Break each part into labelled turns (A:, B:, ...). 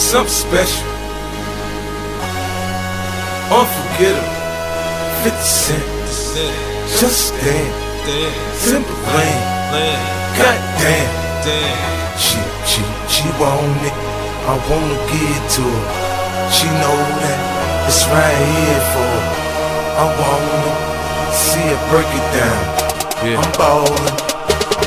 A: something special, unforgettable. 50 Cent, just damn, simple lane, goddamn. She want it, I wanna give it to her. She know that it's right here for her. I wanna see her break it down. I'm ballin',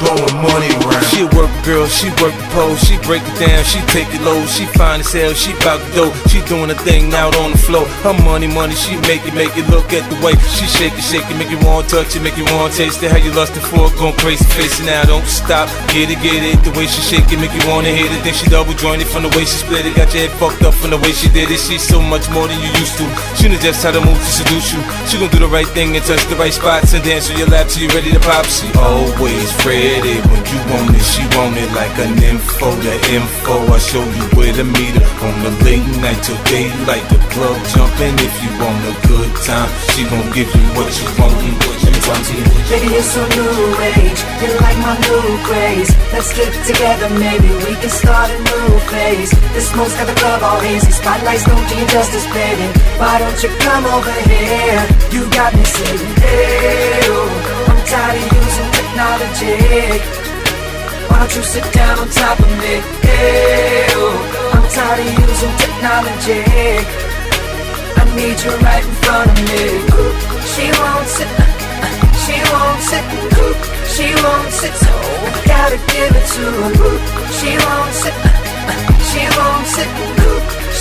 A: blowing money around. She a work girl, she work the pole, she break it down, she take it low, she fine as hell, she bout the dough, she doing her thing out on the floor. Her money, she make it, look at the way she shake it, make you wanna touch it, make you wanna taste it. How you lustin' for it, gon' crazy face it now, don't stop, get it, the way she shake it, make you wanna hit it. Then she double jointed from the way she split it, got your head fucked up from the way she did it. She's so much more than you used to, she knows just how to move to seduce you. She gon' do the right thing and touch the right spots and dance on your lap till you ready to pop. She always ready when you want it, she want it like an info. The info, I show you where to meet her on the late night till daylight. The club jumping if you want a good time. She gon' give you what you want and what you want.
B: Baby, you're so new age, you're like my new craze. Let's get together, maybe we can start a new phase. The smoke's got the club all hazy, spotlights don't do you justice, baby. Why don't you come over here? You got me saying, hey, oh, I'm tired of using technology. Why don't you sit down on top of me? Hey, oh, I'm tired of using technology. I need you right in front of me. She won't sit, she won't sit, she won't sit, so I gotta give it to her. She won't sit, she won't sit,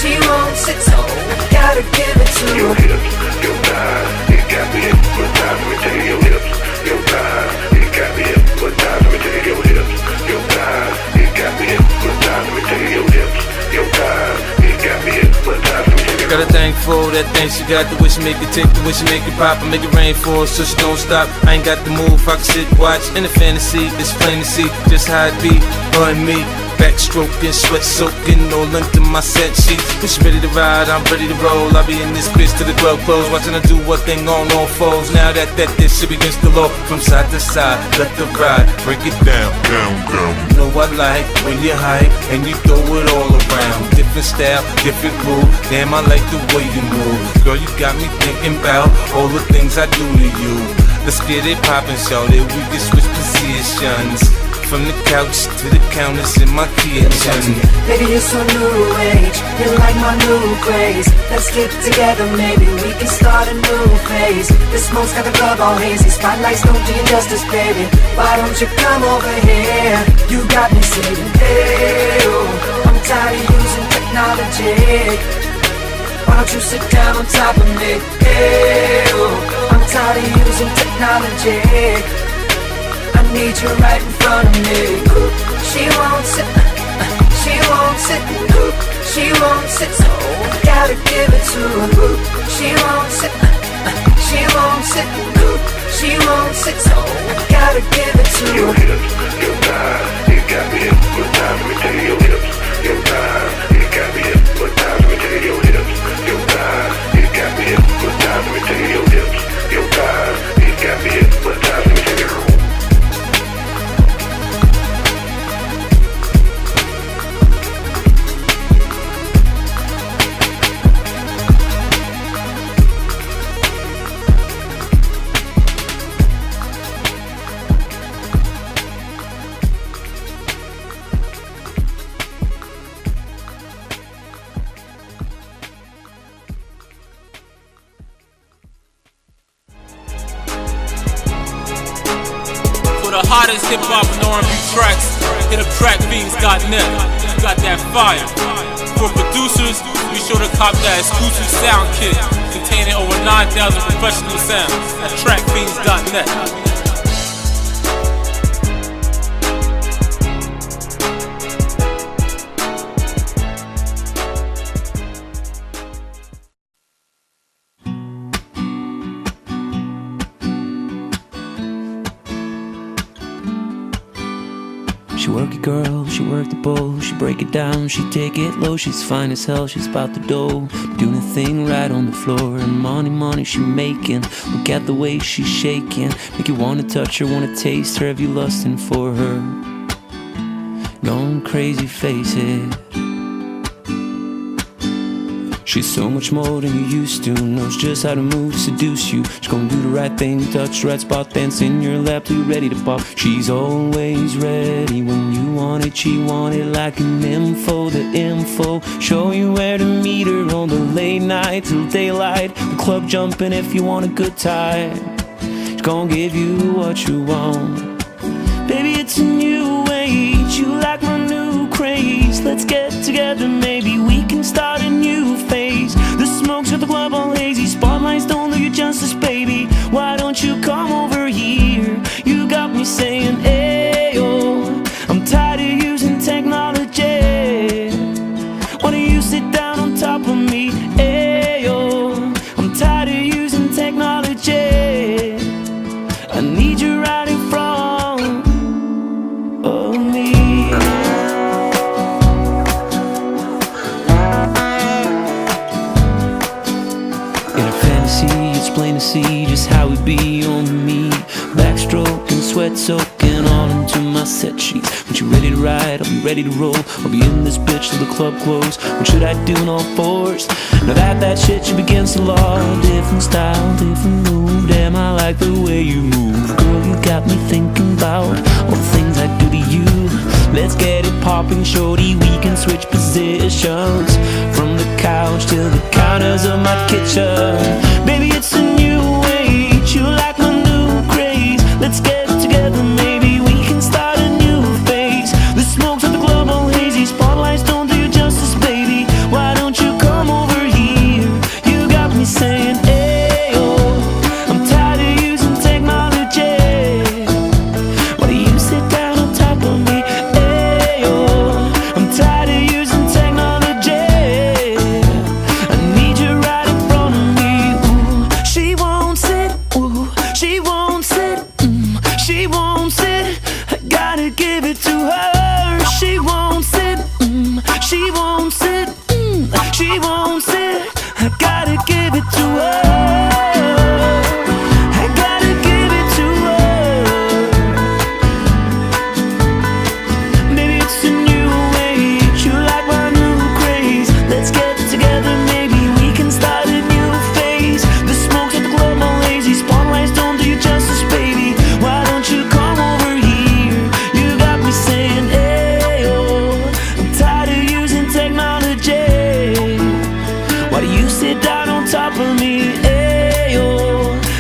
B: she won't sit, so I gotta give it to her.
C: Your hips, your thighs, it got me hypnotized. Let me tell you, your hips, your thighs, it got me hypnotized. Let me tell you, your hips, your thighs, it got me hypnotized. Let me tell you, your hips, your thighs, it got me hypnotized. Let me tell you.
A: Got a thing for that thing she got, the way she make it tick, the way she make it pop, and make it rain for her so she don't stop. I ain't got the move, I can sit, watch, in the fantasy, it's plain to see just how it be, her and me. Backstroking, sweat soaking, all into my set sheets. When she ready to ride, I'm ready to roll. I'll be in this bitch till the glove close, watching her do what thing on all fours. Now that this shit against the law, from side to side, let the ride, break it down, down, down. You know I like when you hype and you throw it all around. Different style, different groove. Damn, I like the way you move. Girl, you got me thinking about all the things I do to you. Let's get it poppin', shawty. We can switch positions. From the couch to the counters in my kitchen.
B: Baby, you're so new age, you're like my new craze. Let's get together, maybe we can start a new phase. The smoke's got the club all hazy, spotlights don't do you justice, baby. Why don't you come over here? You got me saying, hey, oh, I'm tired of using technology. Why don't you sit down on top of me? Hey, oh, I'm tired of using technology. I need you right in front of me. She won't sit, she won't sit, she won't sit, so I gotta give it to her. She won't sit, she won't sit, she won't sit, so I gotta give it to her.
C: Your hips, your thighs, it got me hypnotized. Let me tell you, your hips, your thighs, it got me hypnotized. Let me tell you, your hips, your thighs, it got me hypnotized. Let me tell you, your hips, your thighs, it got me hypnotized. Let me tell you.
D: The hottest hip-hop and R&B tracks, hit up trackfiends.net. Got that fire. For producers, be sure to cop that exclusive sound kit containing over 9,000 professional sounds at trackfiends.net.
E: She work it, girl, she work the bowl. She break it down, she take it low. She's fine as hell, she's about the dough. Doing the thing right on the floor. And money she making. Look at the way she's shaking. Make you wanna touch her, wanna taste her. Have you lusting for her? Going crazy, face it. She's so much more than you used to. Knows just how to move to seduce you. She's gonna do the right thing, touch the right spot, dance in your lap till you're ready to pop. She's always ready when you want it. She want it like an info, the info. Show you where to meet her on the late night till daylight. The club jumping if you want a good time. She's gonna give you what you want. Baby, it's a new age. You like my new craze. Let's get together, maybe we can start a new phase. The smoke's at the club all hazy. Spotlights don't do you justice, baby. Why don't you come over here? You got me saying, ayo. I'm tired of using technology. Why don't you sit down on top of me? Ayo. I'm tired of using technology. I need you right in front of me. In a fantasy, it's plain to see just how it be on me. Backstroking, sweat soaking all into my set sheets. When you're ready to ride, I'll be ready to roll. I'll be in this bitch till the club close. What should I do in all fours? Now that shit should be against the law. Different style, different move. Damn, I like the way you move. Girl, you got me thinking about all the things I do to you. Let's get it popping, shorty. We can switch positions from the couch to the counters of my kitchen. Baby, it's a new age. You like my new craze. Let's get together, maybe we can start a new phase. The smoke's at the club all hazy. Spotlights don't do you justice, baby. Why don't you come over here? You got me saying, ayo. I'm tired of using technology. Why do you sit down on top of me? Ayo. I'm tired of using technology. I need you right in front of me. Ooh, she won't sit. Ooh, she won't sit. She won't sit. I gotta give it to her. She won't sit. She won't sit. She won't sit. I gotta give it to her. I gotta give it to her. Baby, it's a new age. You like my new craze. Let's get together, maybe we can start a new phase. The smoke's at the club all lazy. Spotlights don't do you justice, baby. Why don't you come over here? You got me saying, ayo. I'm tired of using technology. Why do you sit down on top of me? Ayo.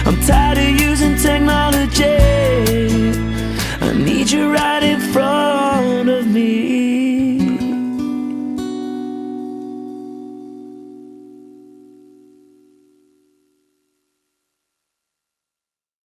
E: I'm tired of